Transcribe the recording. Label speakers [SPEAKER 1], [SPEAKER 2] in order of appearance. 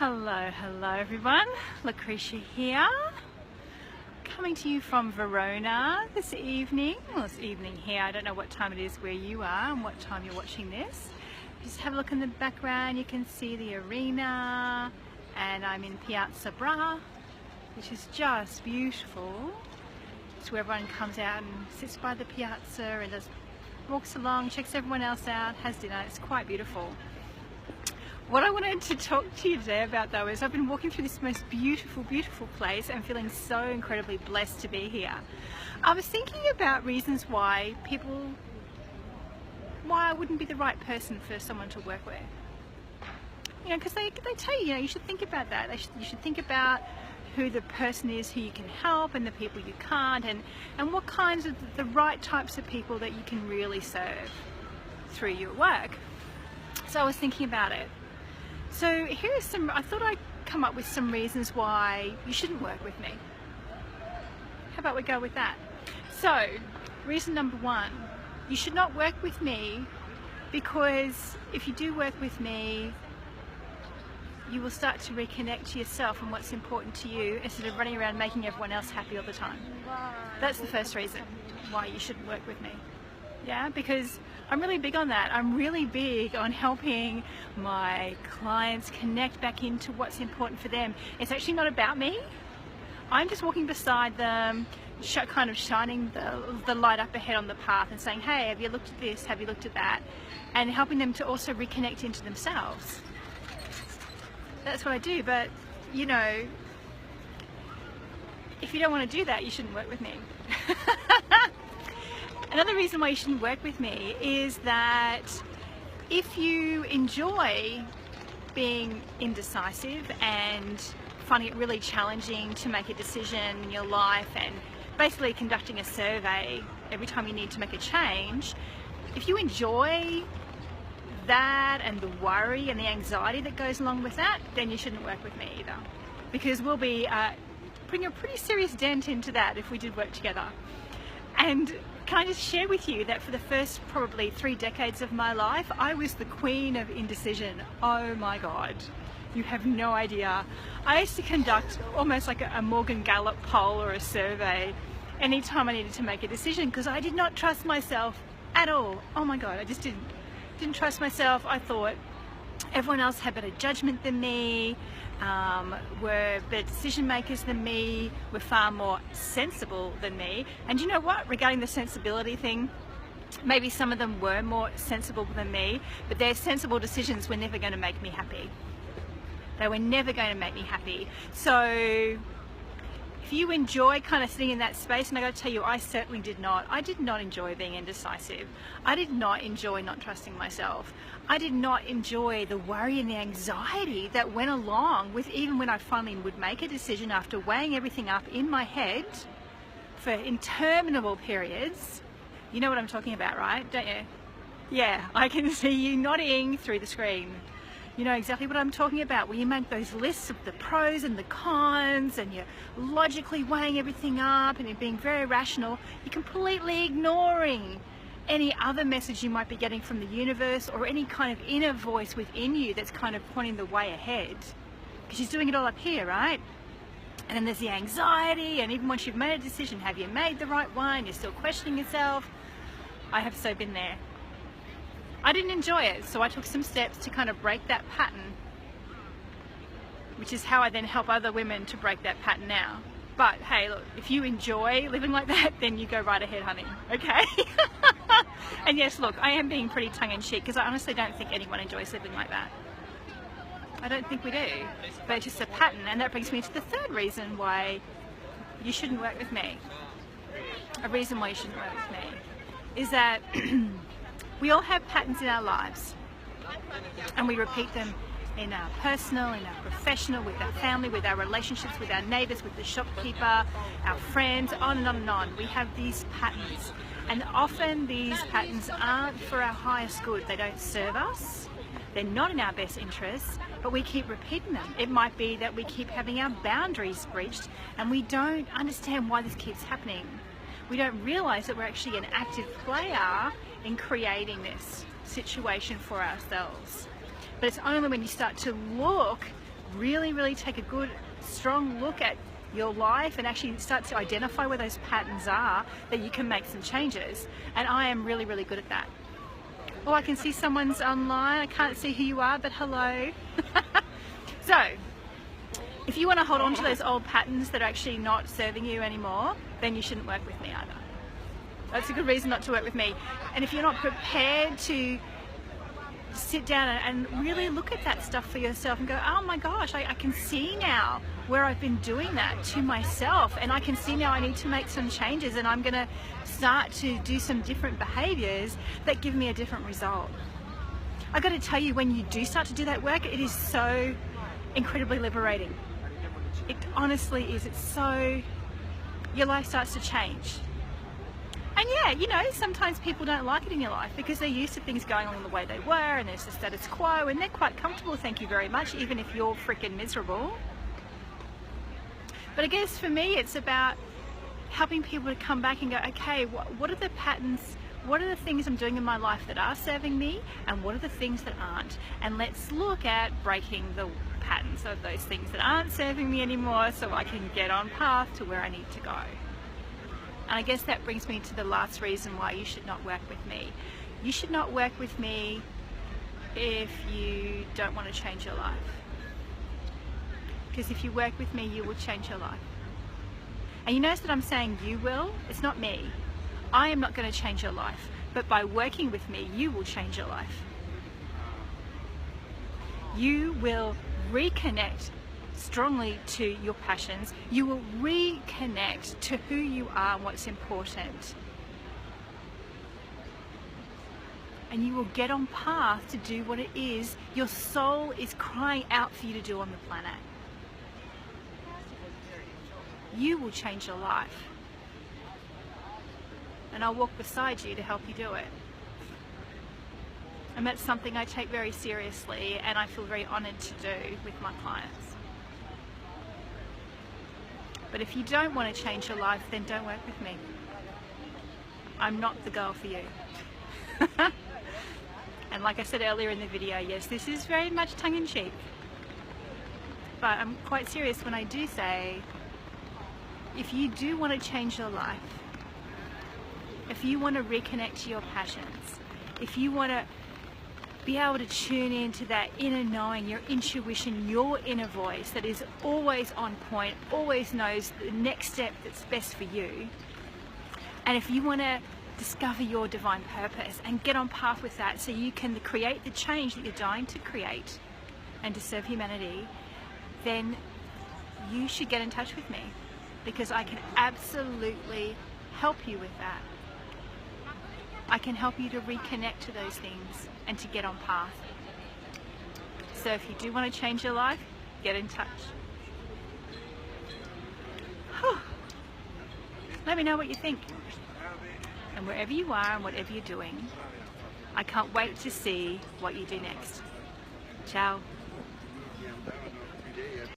[SPEAKER 1] Hello everyone, Lucretia here, coming to you from Verona this evening. Well, it's evening here, I don't know what time it is where you are and what time you're watching this. Just have a look in the background, you can see the arena, and I'm in Piazza Bra, which is just beautiful. It's where everyone comes out and sits by the piazza and just walks along, checks everyone else out, has dinner. It's quite beautiful. What I wanted to talk to you today about though is I've been walking through this most beautiful place and feeling so incredibly blessed to be here. I was thinking about reasons why I wouldn't be the right person for someone to work with. You know, because they tell you, you should think about that. You should think about who the person is who you can help and the people you can't, and what kinds of the right types of people that you can really serve through your work. So I was thinking about it. So here's I thought I'd come up with some reasons why you shouldn't work with me. How about we go with that? So, reason number one, you should not work with me because if you do work with me, you will start to reconnect to yourself and what's important to you instead of running around making everyone else happy all the time. That's the first reason why you shouldn't work with me. Yeah, because I'm really big on that. I'm really big on helping my clients connect back into what's important for them. It's actually not about me. I'm just walking beside them, kind of shining the light up ahead on the path and saying, hey, have you looked at this? Have you looked at that? And helping them to also reconnect into themselves. That's what I do, but you know, if you don't want to do that, you shouldn't work with me. Another reason why you shouldn't work with me is that if you enjoy being indecisive and finding it really challenging to make a decision in your life and basically conducting a survey every time you need to make a change, if you enjoy that and the worry and the anxiety that goes along with that, then you shouldn't work with me either, because we'll be putting a pretty serious dent into that if we did work together. And can I just share with you that for the first probably 3 decades of my life, I was the queen of indecision. Oh my God, you have no idea. I used to conduct almost like a Morgan Gallup poll or a survey anytime I needed to make a decision because I did not trust myself at all. Oh my God, I just didn't trust myself. I thought everyone else had better judgment than me, were better decision makers than me, were far more sensible than me. And you know what, regarding the sensibility thing, maybe some of them were more sensible than me, but their sensible decisions were never going to make me happy. They were never going to make me happy. So if you enjoy kind of sitting in that space, and I got to tell you, I certainly did not. I did not enjoy being indecisive. I did not enjoy not trusting myself. I did not enjoy the worry and the anxiety that went along with even when I finally would make a decision after weighing everything up in my head for interminable periods. You know what I'm talking about, right? Don't you? Yeah, I can see you nodding through the screen. You know exactly what I'm talking about, where you make those lists of the pros and the cons and you're logically weighing everything up and you're being very rational. You're completely ignoring any other message you might be getting from the universe or any kind of inner voice within you that's kind of pointing the way ahead. Because she's doing it all up here, right? And then there's the anxiety, and even once you've made a decision, have you made the right one? You're still questioning yourself. I have so been there. I didn't enjoy it, so I took some steps to kind of break that pattern, which is how I then help other women to break that pattern now. But hey, look, if you enjoy living like that, then you go right ahead, honey, okay? And yes, look, I am being pretty tongue-in-cheek because I honestly don't think anyone enjoys living like that. I don't think we do, but it's just a pattern, and that brings me to the third reason why you shouldn't work with me. A reason why you shouldn't work with me is that we all have patterns in our lives, and we repeat them in our personal, in our professional, with our family, with our relationships, with our neighbours, with the shopkeeper, our friends, on and on and on. We have these patterns, and often these patterns aren't for our highest good. They don't serve us, they're not in our best interests, but we keep repeating them. It might be that we keep having our boundaries breached, and we don't understand why this keeps happening. We don't realise that we're actually an active player in creating this situation for ourselves. But it's only when you start to look really take a good, strong look at your life and actually start to identify where those patterns are, that you can make some changes. And I am really good at that. Oh, I can see someone's online. I can't see who you are, but hello. So, if you want to hold on to those old patterns that are actually not serving you anymore, then you shouldn't work with me either. That's a good reason not to work with me. And if you're not prepared to sit down and really look at that stuff for yourself and go, oh my gosh, I can see now where I've been doing that to myself, and I can see now I need to make some changes, and I'm going to start to do some different behaviors that give me a different result. I got to tell you, when you do start to do that work, it is so incredibly liberating. It honestly is. It's so, your life starts to change. And yeah, you know, sometimes people don't like it in your life because they're used to things going on the way they were, and there's the status quo, and they're quite comfortable, thank you very much, even if you're freaking miserable. But I guess for me, it's about helping people to come back and go, okay, what are the patterns, what are the things I'm doing in my life that are serving me, and what are the things that aren't? And let's look at breaking the patterns of those things that aren't serving me anymore, so I can get on path to where I need to go. And I guess that brings me to the last reason why you should not work with me. You should not work with me if you don't want to change your life. Because if you work with me, you will change your life. And you notice that I'm saying you will, it's not me. I am not going to change your life. But by working with me, you will change your life. You will reconnect strongly to your passions. You will reconnect to who you are and what's important. And you will get on path to do what it is your soul is crying out for you to do on the planet. You will change your life. And I'll walk beside you to help you do it. And that's something I take very seriously, and I feel very honored to do with my clients. But if you don't want to change your life, then don't work with me. I'm not the girl for you. And like I said earlier in the video, yes, this is very much tongue-in-cheek. But I'm quite serious when I do say, if you do want to change your life, if you want to reconnect to your passions, if you want to be able to tune into that inner knowing, your intuition, your inner voice that is always on point, always knows the next step that's best for you. And if you want to discover your divine purpose and get on path with that so you can create the change that you're dying to create and to serve humanity, then you should get in touch with me, because I can absolutely help you with that. I can help you to reconnect to those things and to get on path. So if you do want to change your life, get in touch. Let me know what you think. And wherever you are and whatever you're doing, I can't wait to see what you do next. Ciao.